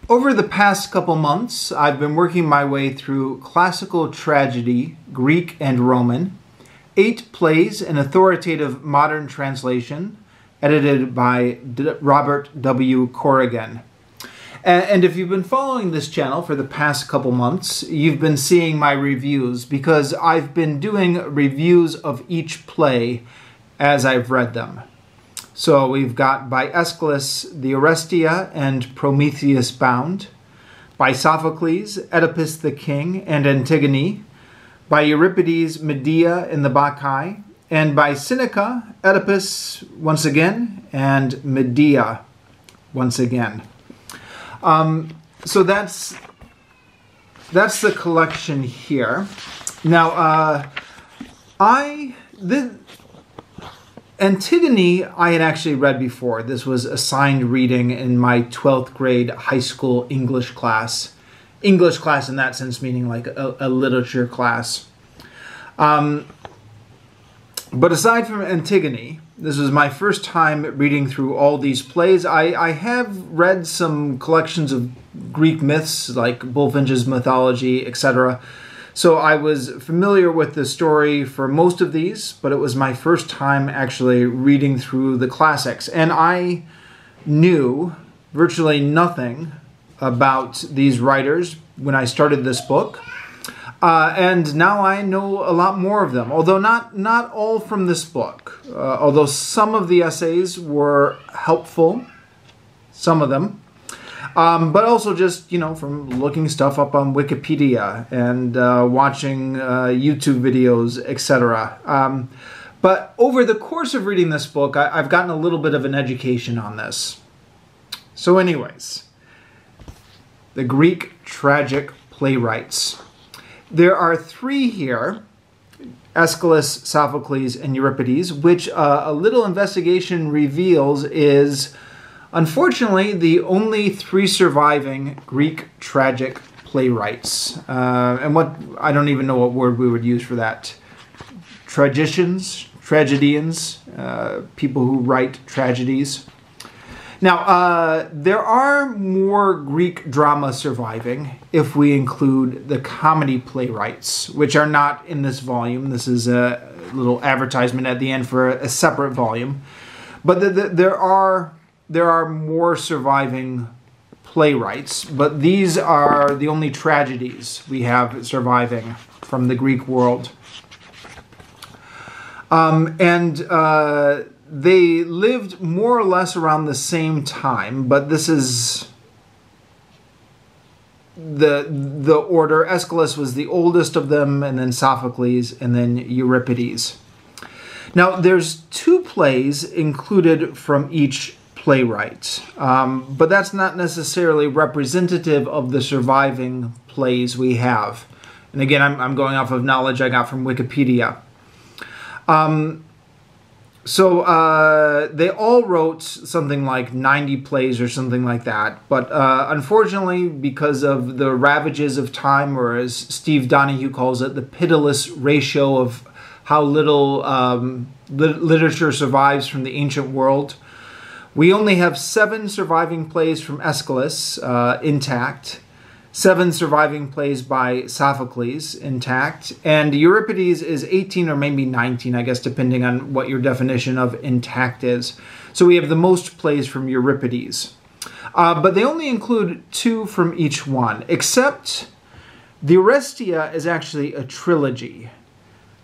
Over the past couple months, I've been working my way through classical tragedy, Greek and Roman, 8 plays in authoritative modern translation, edited by Robert W. Corrigan. And if you've been following this channel for the past couple months, you've been seeing my reviews because I've been doing reviews of each play as I've read them. So we've got by Aeschylus, the Orestia and Prometheus Bound, by Sophocles, Oedipus the King and Antigone, by Euripides, Medea and the Bacchae, and by Seneca, Oedipus once again, and Medea once again. So that's the collection here. Now, Antigone I had actually read before. This was assigned reading in my 12th grade high school English class. English class in that sense meaning like a literature class. But aside from Antigone, this was my first time reading through all these plays. I have read some collections of Greek myths like Bulfinch's mythology, etc. So I was familiar with the story for most of these, but it was my first time actually reading through the classics. And I knew virtually nothing about these writers when I started this book. And now I know a lot more of them, although not all from this book. Although some of the essays were helpful, some of them. But also just, from looking stuff up on Wikipedia and watching YouTube videos, etc. But over the course of reading this book, I've gotten a little bit of an education on this. So anyways, the Greek tragic playwrights. There are 3 here, Aeschylus, Sophocles, and Euripides, which a little investigation reveals is unfortunately the only 3 surviving Greek tragic playwrights. And I don't even know what word we would use for that. Tragedians, people who write tragedies. Now, there are more Greek drama surviving if we include the comedy playwrights, which are not in this volume. This is a little advertisement at the end for a separate volume. But there are more surviving playwrights, but these are the only tragedies we have surviving from the Greek world. They lived more or less around the same time, but this is the order. Aeschylus was the oldest of them, and then Sophocles, and then Euripides. Now, there's 2 plays included from each playwright, but that's not necessarily representative of the surviving plays we have. And again, I'm going off of knowledge I got from Wikipedia. So they all wrote something like 90 plays or something like that, but unfortunately, because of the ravages of time, or as Steve Donahue calls it, the pitiless ratio of how little literature survives from the ancient world, we only have 7 surviving plays from Aeschylus intact, 7 surviving plays by Sophocles intact, and Euripides is 18 or maybe 19, I guess, depending on what your definition of intact is. So we have the most plays from Euripides. But they only include 2 from each one, except the Orestia is actually a trilogy.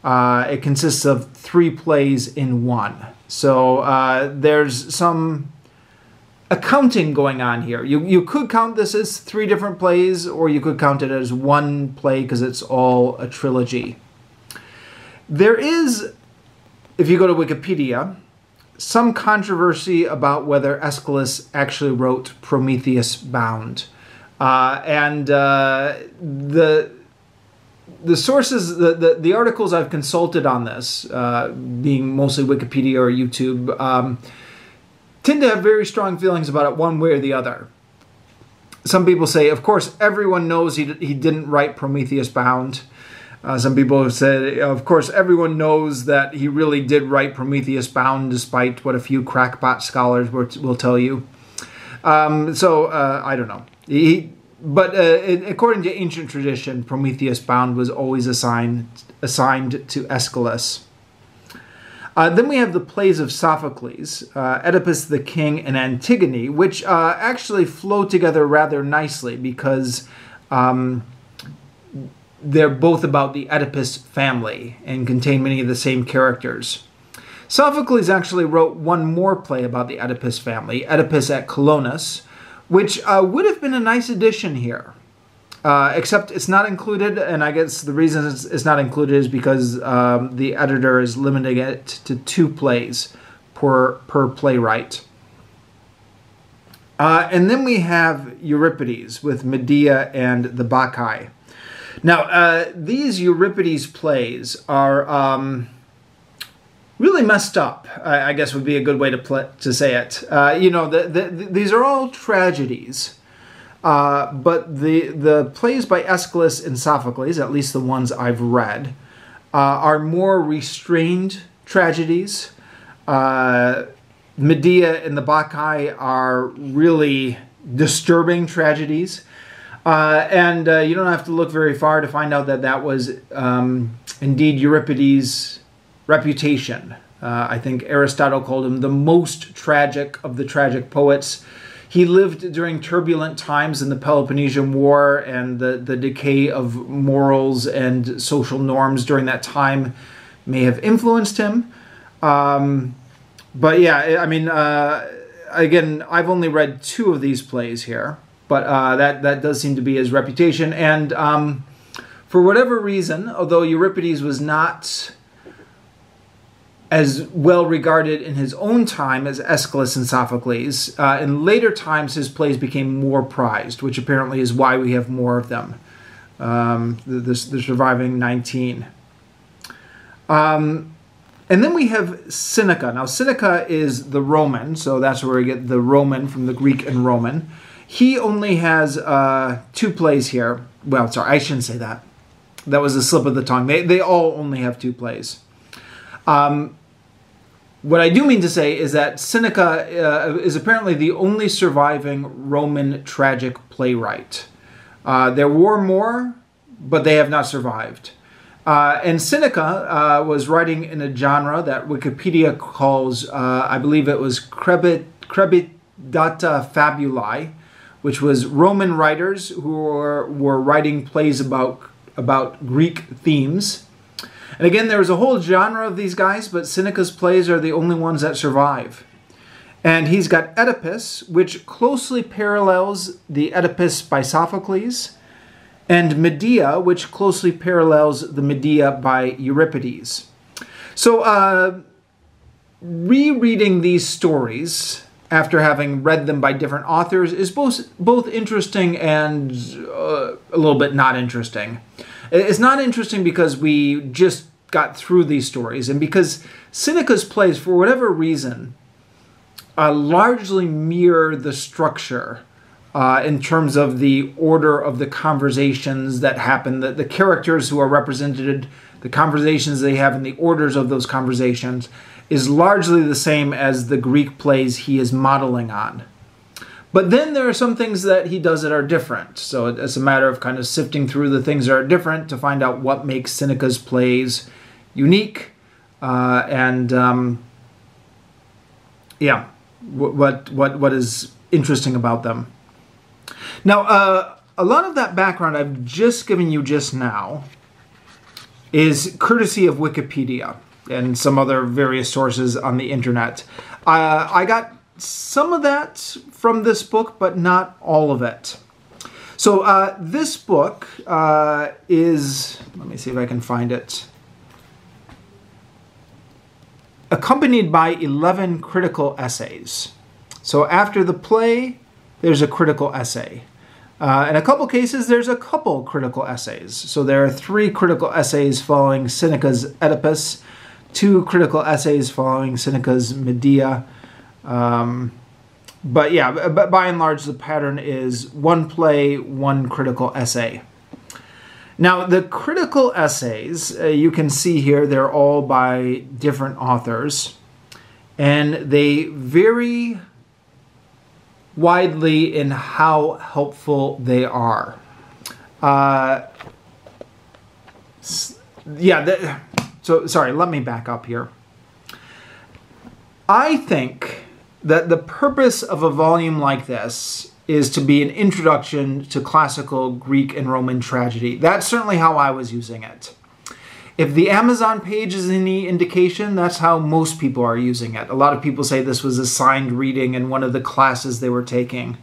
It consists of 3 plays in one. So there's some accounting going on here. You could count this as 3 different plays, or you could count it as 1 play because it's all a trilogy. There is, if you go to Wikipedia, some controversy about whether Aeschylus actually wrote Prometheus Bound. The sources, the articles I've consulted on this, being mostly Wikipedia or YouTube, tend to have very strong feelings about it one way or the other. Some people say, of course, everyone knows he didn't write Prometheus Bound. Some people have said, of course, everyone knows that he really did write Prometheus Bound, despite what a few crackpot scholars will tell you. I don't know. According to ancient tradition, Prometheus Bound was always assigned to Aeschylus. Then we have the plays of Sophocles, Oedipus the King and Antigone, which actually flow together rather nicely because they're both about the Oedipus family and contain many of the same characters. Sophocles actually wrote one more play about the Oedipus family, Oedipus at Colonus, which would have been a nice addition here. Except it's not included, and I guess the reason it's not included is because the editor is limiting it to 2 plays per playwright. And then we have Euripides with Medea and the Bacchae. Now, these Euripides plays are really messed up, I guess would be a good way to say it. These are all tragedies. But the plays by Aeschylus and Sophocles, at least the ones I've read, are more restrained tragedies. Medea and the Bacchae are really disturbing tragedies. And you don't have to look very far to find out that that was indeed Euripides' reputation. I think Aristotle called him the most tragic of the tragic poets. He lived during turbulent times in the Peloponnesian War, and the decay of morals and social norms during that time may have influenced him. But yeah, I mean, again, I've only read 2 of these plays here, but that does seem to be his reputation. And for whatever reason, although Euripides was not as well regarded in his own time as Aeschylus and Sophocles, in later times his plays became more prized, which apparently is why we have more of them, the surviving 19. And then we have Seneca. Now Seneca is the Roman, so that's where we get the Roman from the Greek and Roman. He only has 2 plays here. Well, sorry, I shouldn't say that. That was a slip of the tongue. They all only have 2 plays. What I do mean to say is that Seneca is apparently the only surviving Roman tragic playwright. There were more, but they have not survived. And Seneca was writing in a genre that Wikipedia calls, I believe it was Crebitata Fabulae, which was Roman writers who were writing plays about Greek themes. And again, there's a whole genre of these guys, but Seneca's plays are the only ones that survive. And he's got Oedipus, which closely parallels the Oedipus by Sophocles, and Medea, which closely parallels the Medea by Euripides. So, rereading these stories after having read them by different authors is both interesting and a little bit not interesting. It's not interesting because we just got through these stories, and because Seneca's plays, for whatever reason, largely mirror the structure in terms of the order of the conversations that happen, the characters who are represented, the conversations they have, and the orders of those conversations is largely the same as the Greek plays he is modeling on. But then there are some things that he does that are different. So it's a matter of kind of sifting through the things that are different to find out what makes Seneca's plays unique, and what is interesting about them. Now, a lot of that background I've just given you just now is courtesy of Wikipedia and some other various sources on the internet. I got some of that from this book, but not all of it. So this book is, let me see if I can find it, accompanied by 11 critical essays. So after the play, there's a critical essay. In a couple cases, there's a couple critical essays. So there are 3 critical essays following Seneca's Oedipus, 2 critical essays following Seneca's Medea. But yeah, by and large, the pattern is 1 play, 1 critical essay. Now, the critical essays, you can see here, they're all by different authors, and they vary widely in how helpful they are. So sorry, let me back up here. I think that the purpose of a volume like this is to be an introduction to classical Greek and Roman tragedy. That's certainly how I was using it. If the Amazon page is any indication, that's how most people are using it. A lot of people say this was assigned reading in one of the classes they were taking.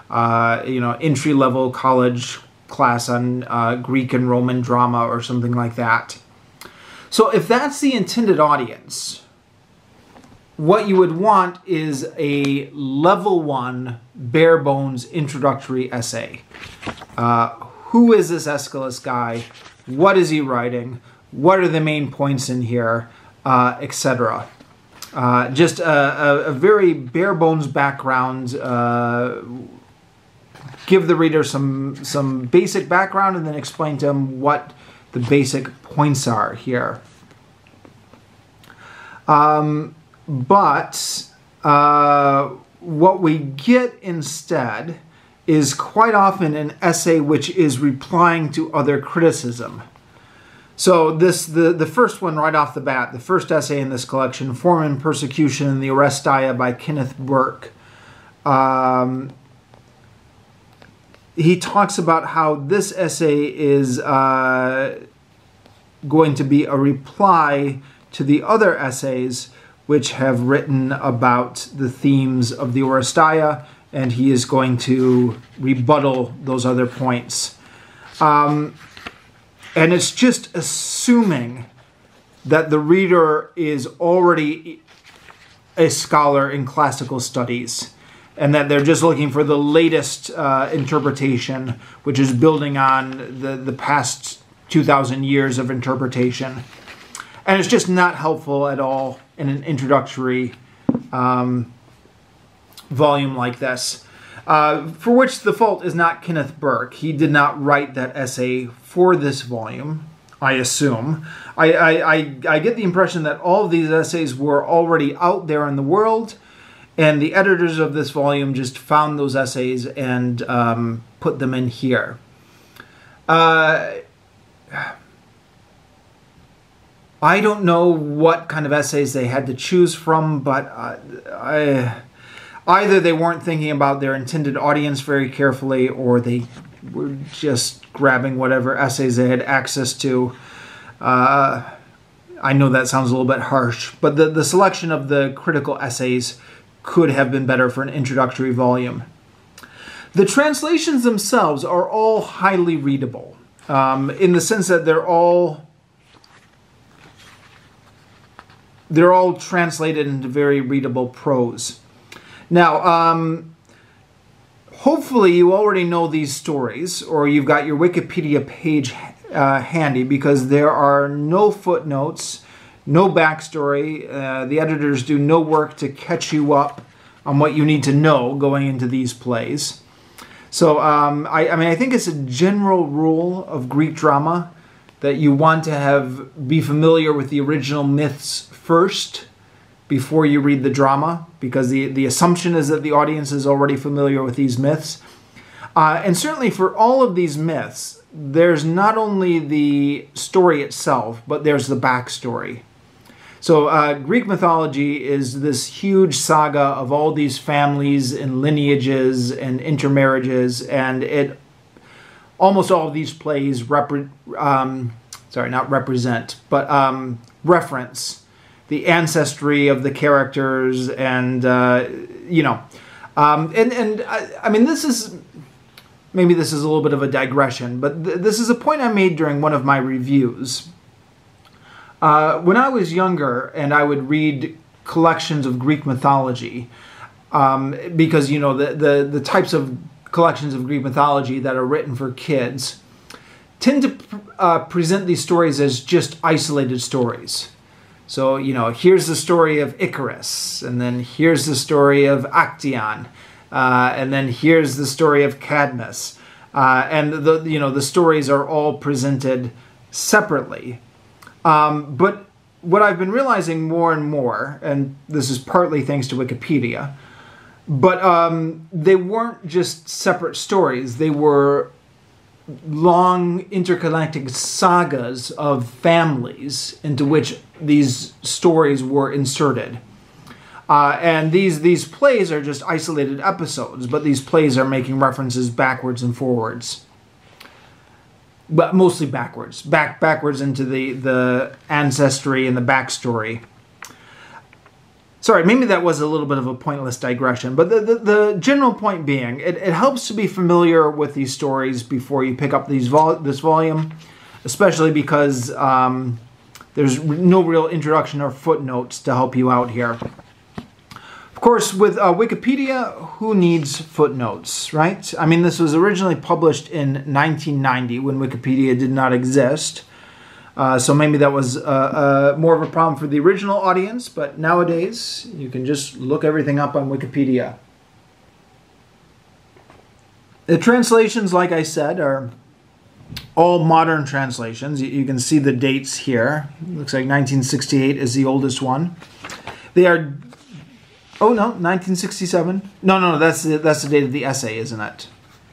Entry-level college class on Greek and Roman drama or something like that. So if that's the intended audience, what you would want is a level 1 bare bones introductory essay. Who is this Aeschylus guy? What is he writing? What are the main points in here? Etc. Just a very bare bones background. Give the reader some basic background and then explain to them what the basic points are here. But what we get instead is quite often an essay which is replying to other criticism. So the first one right off the bat, the first essay in this collection, Form and Persecution in the Oresteia by Kenneth Burke. He talks about how this essay is going to be a reply to the other essays which have written about the themes of the Oresteia, and he is going to rebuttal those other points. And it's just assuming that the reader is already a scholar in classical studies and that they're just looking for the latest interpretation, which is building on the past 2,000 years of interpretation. And it's just not helpful at all in an introductory volume like this, for which the fault is not Kenneth Burke. He did not write that essay for this volume, I assume. I get the impression that all of these essays were already out there in the world, and the editors of this volume just found those essays and put them in here. I don't know what kind of essays they had to choose from, but either they weren't thinking about their intended audience very carefully, or they were just grabbing whatever essays they had access to. I know that sounds a little bit harsh, but the selection of the critical essays could have been better for an introductory volume. The translations themselves are all highly readable, in the sense that they're all translated into very readable prose. Now, hopefully you already know these stories, or you've got your Wikipedia page handy, because there are no footnotes, no backstory. The editors do no work to catch you up on what you need to know going into these plays. So, I think it's a general rule of Greek drama that you want to be familiar with the original myths first before you read the drama, because the assumption is that the audience is already familiar with these myths. And certainly for all of these myths, there's not only the story itself, but there's the backstory. So Greek mythology is this huge saga of all these families and lineages and intermarriages, and almost all of these plays reference the ancestry of the characters, and I mean, this is a little bit of a digression, but this is a point I made during one of my reviews. When I was younger and I would read collections of Greek mythology, because the types of collections of Greek mythology that are written for kids tend to present these stories as just isolated stories. So, here's the story of Icarus, and then here's the story of Actaeon, and then here's the story of Cadmus. And the stories are all presented separately. But what I've been realizing more and more, and this is partly thanks to Wikipedia, But they weren't just separate stories. They were long interconnected sagas of families into which these stories were inserted. And these plays are just isolated episodes, but these plays are making references backwards and forwards. But mostly backwards. Backwards into the ancestry and the backstory. Sorry, maybe that was a little bit of a pointless digression, but the general point being, it helps to be familiar with these stories before you pick up this volume, especially because there's no real introduction or footnotes to help you out here. Of course, with Wikipedia, who needs footnotes, right? I mean, this was originally published in 1990 when Wikipedia did not exist. So maybe that was more of a problem for the original audience, but nowadays you can just look everything up on Wikipedia. The translations, like I said, are all modern translations. You can see the dates here. It looks like 1968 is the oldest one. They are... Oh, no, 1967. No, that's the date of the essay, isn't it?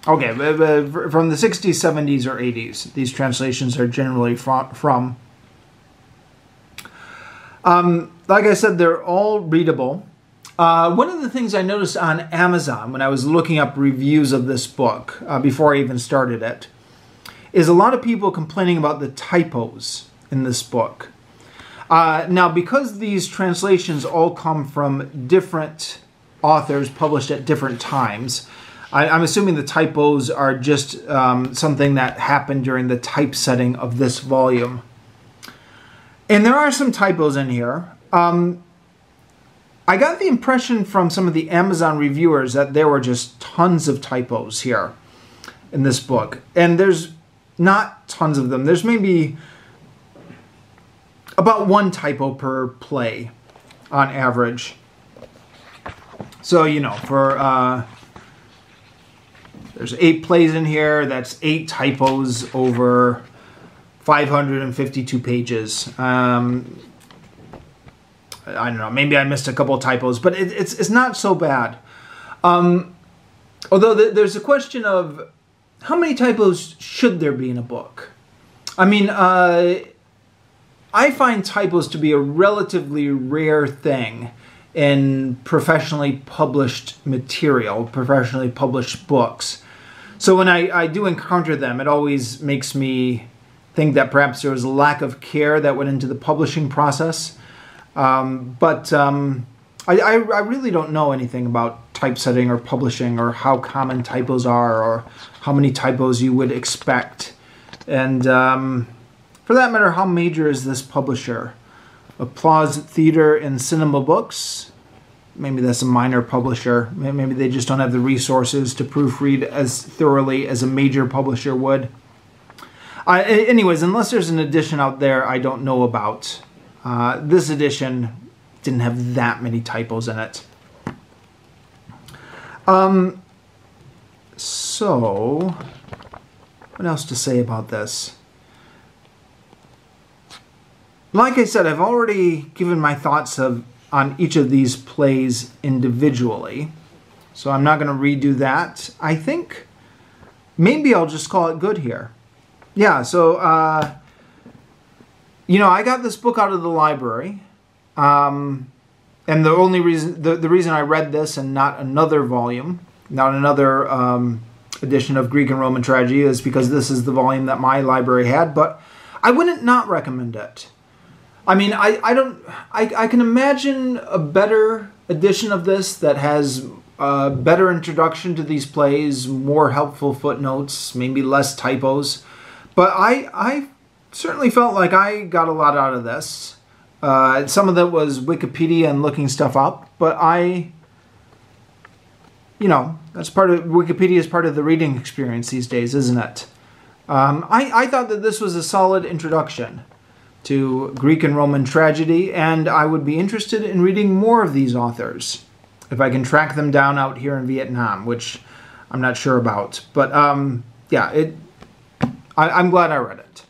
Okay, from the 60s, 70s, or 80s, these translations are generally from. Like I said, they're all readable. One of the things I noticed on Amazon when I was looking up reviews of this book, before I even started it, is a lot of people complaining about the typos in this book. Now, because these translations all come from different authors published at different times, I'm assuming the typos are just something that happened during the typesetting of this volume. And there are some typos in here. I got the impression from some of the Amazon reviewers that there were just tons of typos here in this book. And there's not tons of them. There's maybe about one typo per play on average. So, you know, for... there's 8 plays in here. That's 8 typos over 552 pages. I don't know. Maybe I missed a couple of typos, but it's not so bad. Although there's a question of how many typos should there be in a book? I mean, I find typos to be a relatively rare thing in professionally published material, professionally published books. So when I do encounter them, it always makes me think that perhaps there was a lack of care that went into the publishing process. But I really don't know anything about typesetting or publishing or how common typos are or how many typos you would expect. And for that matter, how major is this publisher? Applause Theater and Cinema Books. Maybe that's a minor publisher. Maybe they just don't have the resources to proofread as thoroughly as a major publisher would. Anyways, unless there's an edition out there I don't know about, this edition didn't have that many typos in it. So, what else to say about this? Like I said, I've already given my thoughts on each of these plays individually, so I'm not going to redo that. I think maybe I'll just call it good here. Yeah, so, you know, I got this book out of the library, and the only reason, the reason I read this and not another volume, not another edition of Greek and Roman tragedy is because this is the volume that my library had, but I wouldn't not recommend it. I mean, I can imagine a better edition of this that has a better introduction to these plays, more helpful footnotes, maybe less typos. But I certainly felt like I got a lot out of this. Some of that was Wikipedia and looking stuff up, but you know, that's part of, Wikipedia is part of the reading experience these days, isn't it? I thought that this was a solid introduction to Greek and Roman tragedy, and I would be interested in reading more of these authors if I can track them down out here in Vietnam, which I'm not sure about. But yeah, I'm glad I read it.